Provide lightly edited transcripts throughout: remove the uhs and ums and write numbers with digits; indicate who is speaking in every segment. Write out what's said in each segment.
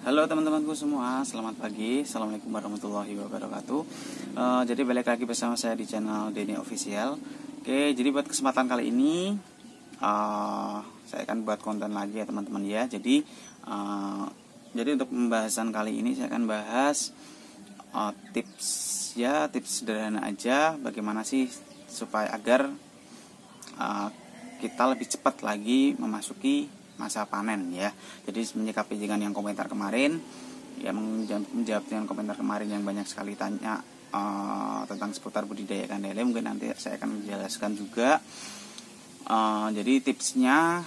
Speaker 1: Halo teman-temanku semua, selamat pagi. Assalamualaikum warahmatullahi wabarakatuh. Jadi balik lagi bersama saya di channel Denny Official. Oke, jadi buat kesempatan kali ini saya akan buat konten lagi ya teman-teman ya. Jadi untuk pembahasan kali ini saya akan bahas tips sederhana aja. Bagaimana sih supaya agar kita lebih cepat lagi memasuki masa panen ya. Jadi menyikapi dengan yang komentar kemarin ya, menjawab dengan komentar kemarin yang banyak sekali tanya tentang seputar budidaya ikan lele, mungkin nanti saya akan menjelaskan juga jadi tipsnya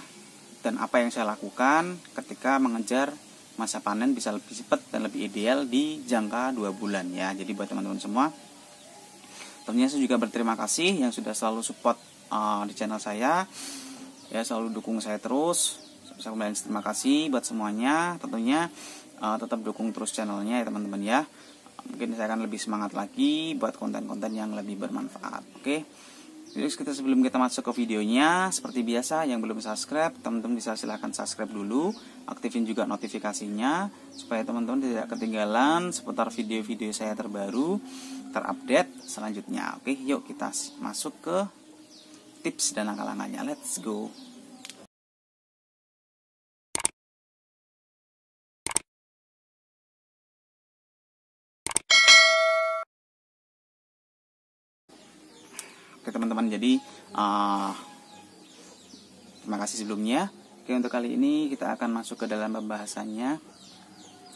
Speaker 1: dan apa yang saya lakukan ketika mengejar masa panen bisa lebih cepat dan lebih ideal di jangka 2 bulan ya. Jadi buat teman-teman semua, tentunya saya juga berterima kasih yang sudah selalu support di channel saya ya, selalu dukung saya terus. Saya kembali terima kasih buat semuanya. Tentunya tetap dukung terus channelnya ya teman-teman ya. Mungkin saya akan lebih semangat lagi buat konten-konten yang lebih bermanfaat. Oke. Jadi sebelum kita masuk ke videonya, seperti biasa yang belum subscribe, teman-teman bisa silahkan subscribe dulu, aktifin juga notifikasinya supaya teman-teman tidak ketinggalan seputar video-video saya terbaru, terupdate selanjutnya. Oke, yuk kita masuk ke tips dan langkah-langkahnya. Let's go. Oke teman-teman, jadi terima kasih sebelumnya. Oke, untuk kali ini kita akan masuk ke dalam pembahasannya.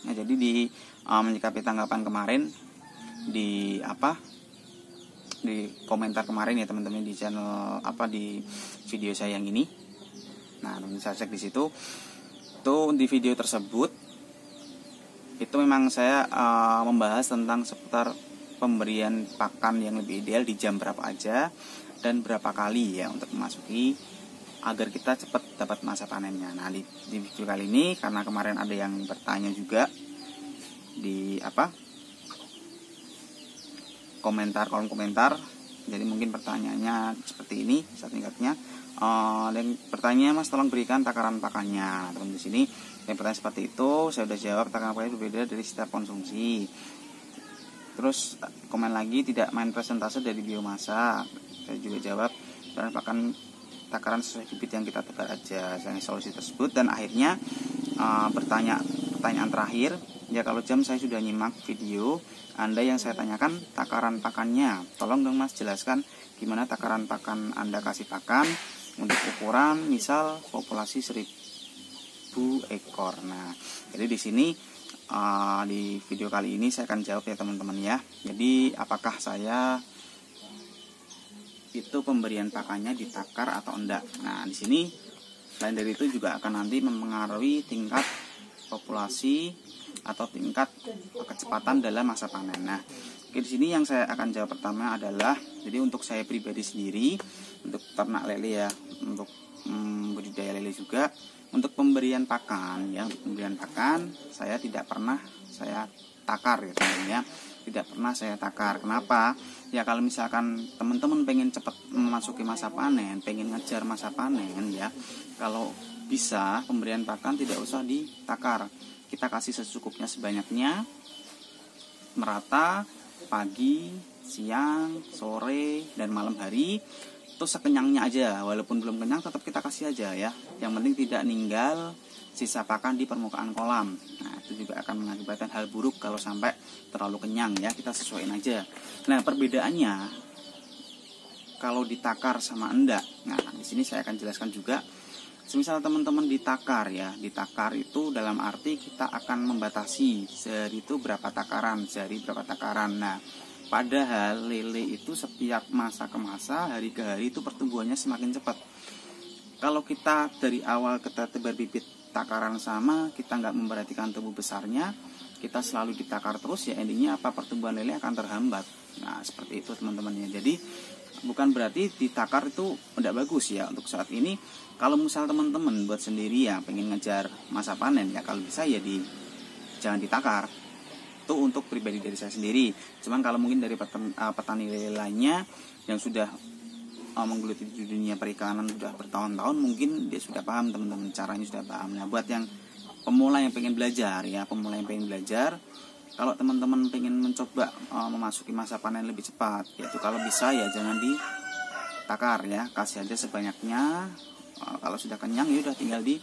Speaker 1: Nah, jadi di menyikapi tanggapan kemarin di komentar kemarin ya teman-teman di channel di video saya yang ini. Nah, teman-teman saya cek di situ. Tuh di video tersebut itu memang saya membahas tentang seputar pemberian pakan yang lebih ideal di jam berapa aja dan berapa kali ya untuk memasuki agar kita cepat dapat masa panennya. Nah, di video kali ini karena kemarin ada yang bertanya juga di kolom komentar, jadi mungkin pertanyaannya seperti ini singkatnya. Dan pertanyaan, Mas tolong berikan takaran pakannya. Nah, teman di sini yang pertanyaan seperti itu saya sudah jawab, takaran pakannya berbeda dari setiap konsumsi. Terus komen lagi, tidak main persentase dari biomasa. Saya juga jawab, takaran sesuai bibit yang kita tebar aja. Saya solusi tersebut. Dan akhirnya pertanyaan terakhir, ya kalau jam saya sudah nyimak video Anda yang saya tanyakan takaran pakannya. Tolong dong Mas jelaskan gimana takaran pakan Anda kasih pakan untuk ukuran misal populasi 1000 ekor. Nah, jadi di sini di video kali ini saya akan jawab ya teman-teman ya. Jadi apakah saya itu pemberian pakannya ditakar atau enggak? Nah, di sini selain dari itu juga akan nanti mempengaruhi tingkat populasi atau tingkat kecepatan dalam masa panen. Nah, di sini yang saya akan jawab pertama adalah, jadi untuk saya pribadi sendiri, untuk ternak lele ya, untuk budidaya lele juga, untuk pemberian pakan ya, untuk pemberian pakan saya tidak pernah saya takar ya teman-teman ya. Tidak pernah saya takar. Kenapa? Ya kalau misalkan teman-teman pengen cepat memasuki masa panen, pengen ngejar masa panen ya, kalau bisa pemberian pakan tidak usah ditakar. Kita kasih secukupnya, sebanyaknya, merata, pagi, siang, sore, dan malam hari. Itu sekenyangnya aja, walaupun belum kenyang tetap kita kasih aja ya. Yang penting tidak ninggal sisa pakan di permukaan kolam. Nah, itu juga akan mengakibatkan hal buruk kalau sampai terlalu kenyang ya. Kita sesuaiin aja. Nah, perbedaannya kalau ditakar sama enggak. Nah, di sini saya akan jelaskan juga. Misal teman-teman ditakar ya, ditakar itu dalam arti kita akan membatasi sehari itu berapa takaran, sehari berapa takaran. Nah, padahal lele itu setiap masa ke masa, hari ke hari itu pertumbuhannya semakin cepat. Kalau kita dari awal kita tebar bibit takaran sama, kita nggak memperhatikan tumbuh besarnya, kita selalu ditakar terus ya, endingnya pertumbuhan lele akan terhambat. Nah, seperti itu teman-teman ya. Jadi bukan berarti ditakar itu tidak bagus ya untuk saat ini. Kalau misal teman-teman buat sendiri ya, pengen ngejar masa panen ya, kalau bisa ya jangan ditakar. Itu untuk pribadi dari saya sendiri. Cuman kalau mungkin dari petani lele lainnya yang sudah menggeluti di dunia perikanan sudah bertahun-tahun, mungkin dia sudah paham teman-teman, caranya sudah paham. Nah, buat yang pemula yang pengen belajar ya, pemula yang pengen belajar, kalau teman-teman pengen mencoba memasuki masa panen lebih cepat, yaitu kalau bisa ya jangan ditakar ya, kasih aja sebanyaknya. Kalau sudah kenyang ya udah tinggal di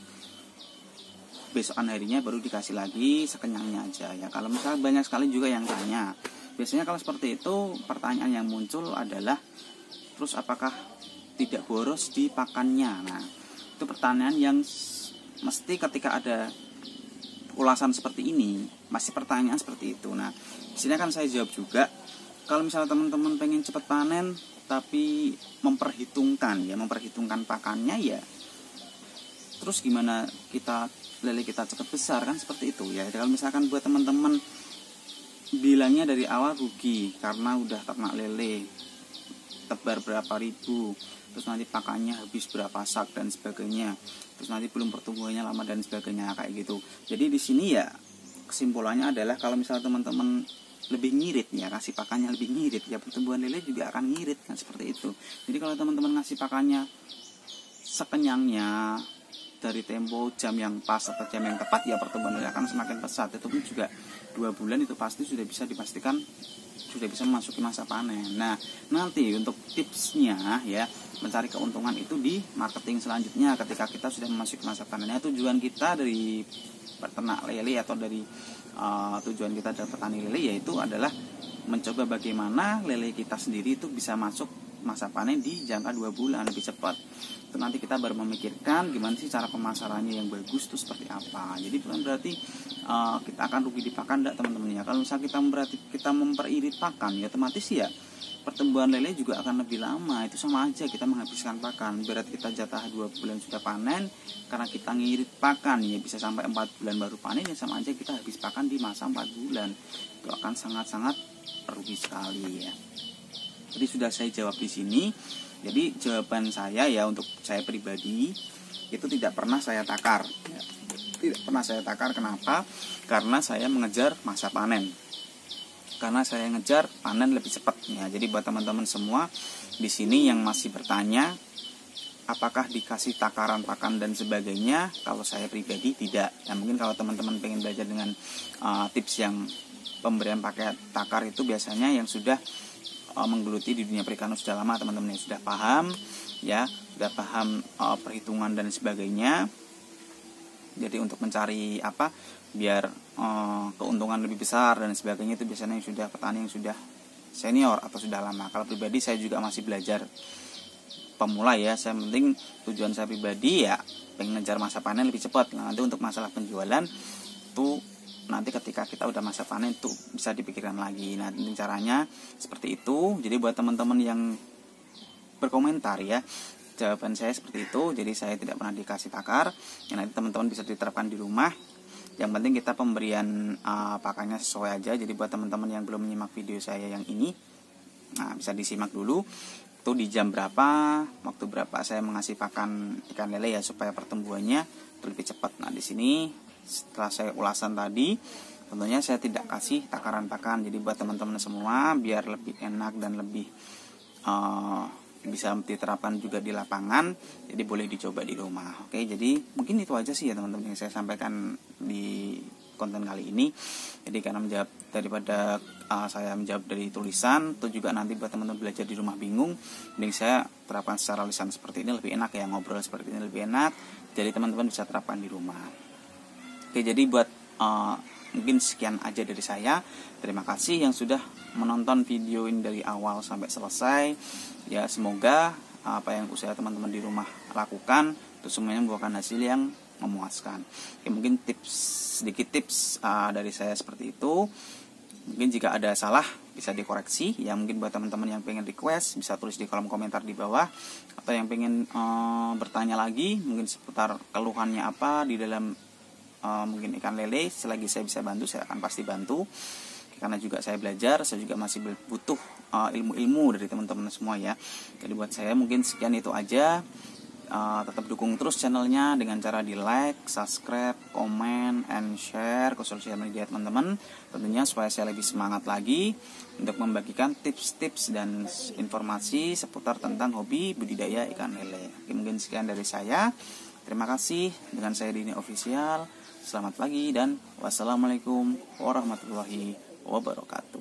Speaker 1: besokan harinya baru dikasih lagi sekenyangnya aja ya. Kalau misalnya banyak sekali juga yang tanya, biasanya kalau seperti itu pertanyaan yang muncul adalah terus apakah tidak boros di pakannya. Nah, itu pertanyaan yang mesti ketika ada ulasan seperti ini masih pertanyaan seperti itu. Nah, di sini akan saya jawab juga. Kalau misalnya teman-teman pengen cepat panen tapi memperhitungkan pakannya ya, terus gimana lele kita cepat besar, kan seperti itu ya. Kalau misalkan buat teman-teman bilangnya dari awal rugi karena udah ternak lele tebar berapa ribu, terus nanti pakannya habis berapa sak dan sebagainya, terus nanti belum pertumbuhannya lama dan sebagainya kayak gitu. Jadi di sini ya kesimpulannya adalah kalau misalnya teman-teman lebih ngirit ya, kasih pakannya lebih ngirit ya, pertumbuhan lele juga akan ngirit kan, seperti itu. Jadi kalau teman-teman ngasih pakannya sekenyangnya dari tempo jam yang pas atau jam yang tepat ya, pertumbuhan lele akan semakin pesat. Itu pun juga 2 bulan itu pasti sudah bisa dipastikan sudah bisa memasuki masa panen. Nah, nanti untuk tipsnya ya, mencari keuntungan itu di marketing selanjutnya ketika kita sudah memasuki masa panennya. Tujuan kita dari peternak lele atau dari tujuan kita dari petani lele yaitu adalah mencoba bagaimana lele kita sendiri itu bisa masuk masa panen di jangka 2 bulan lebih cepat. Itu nanti kita baru memikirkan gimana sih cara pemasarannya yang bagus itu seperti apa. Jadi bukan berarti kita akan rugi di pakan, enggak teman-teman ya. Kalau misalnya kita memperirit pakan ya, otomatis ya pertumbuhan lele juga akan lebih lama. Itu sama aja kita menghabiskan pakan. Berat kita jatah 2 bulan sudah panen, karena kita ngirit pakan ya bisa sampai 4 bulan baru panen ya, sama aja kita habis pakan di masa 4 bulan. Itu akan sangat-sangat rugi sekali ya. Jadi sudah saya jawab di sini. Jadi jawaban saya ya untuk saya pribadi itu tidak pernah saya takar ya. Tidak pernah saya takar. Kenapa? Karena saya mengejar masa panen, karena saya ngejar panen lebih cepat ya. Jadi buat teman-teman semua di sini yang masih bertanya apakah dikasih takaran pakan dan sebagainya, kalau saya pribadi tidak ya. Mungkin kalau teman-teman pengen belajar dengan tips yang pemberian pakai takar itu biasanya yang sudah menggeluti di dunia perikanan sudah lama, teman-teman yang sudah paham ya, sudah paham perhitungan dan sebagainya. Jadi untuk mencari biar keuntungan lebih besar dan sebagainya itu biasanya yang sudah petani yang sudah senior atau sudah lama. Kalau pribadi saya juga masih belajar pemula ya. Saya penting tujuan saya pribadi ya pengen ngejar masa panen lebih cepat. Nah, nanti untuk masalah penjualan itu nanti ketika kita udah masa panen itu bisa dipikirkan lagi. Nah, caranya seperti itu. Jadi buat teman-teman yang berkomentar ya, jawaban saya seperti itu. Jadi saya tidak pernah dikasih takar ya, nanti teman-teman bisa diterapkan di rumah. Yang penting kita pemberian pakannya sesuai aja. Jadi buat teman-teman yang belum menyimak video saya yang ini, nah bisa disimak dulu itu di jam berapa, waktu berapa saya mengasih pakan ikan lele ya, supaya pertumbuhannya lebih cepat. Nah, di sini setelah saya ulasan tadi, tentunya saya tidak kasih takaran pakan. Jadi buat teman-teman semua biar lebih enak dan lebih bisa diterapkan juga di lapangan, jadi boleh dicoba di rumah. Oke, jadi mungkin itu aja sih ya teman-teman yang saya sampaikan di konten kali ini. Jadi karena menjawab daripada saya menjawab dari tulisan, itu juga nanti buat teman-teman belajar di rumah bingung, mending saya terapkan secara lisan seperti ini lebih enak ya, ngobrol seperti ini lebih enak. Jadi teman-teman bisa terapkan di rumah. Oke, jadi buat mungkin sekian aja dari saya. Terima kasih yang sudah menonton video ini dari awal sampai selesai. Ya, semoga apa yang usaha teman-teman di rumah lakukan itu semuanya membuahkan hasil yang memuaskan. Oke, mungkin sedikit tips dari saya seperti itu. Mungkin jika ada salah bisa dikoreksi. Ya, mungkin buat teman-teman yang pengen request bisa tulis di kolom komentar di bawah, atau yang pengen bertanya lagi mungkin seputar keluhannya apa di dalam mungkin ikan lele, selagi saya bisa bantu saya akan pasti bantu, karena juga saya belajar, saya juga masih butuh ilmu-ilmu dari teman-teman semua ya. Jadi buat saya mungkin sekian itu aja. Tetap dukung terus channelnya dengan cara di like, subscribe, komen, and share ke sosial media teman-teman, tentunya supaya saya lebih semangat lagi untuk membagikan tips-tips dan informasi seputar tentang hobi budidaya ikan lele. Oke, mungkin sekian dari saya. Terima kasih. Dengan saya Dini Official. Selamat pagi dan wassalamualaikum warahmatullahi wabarakatuh.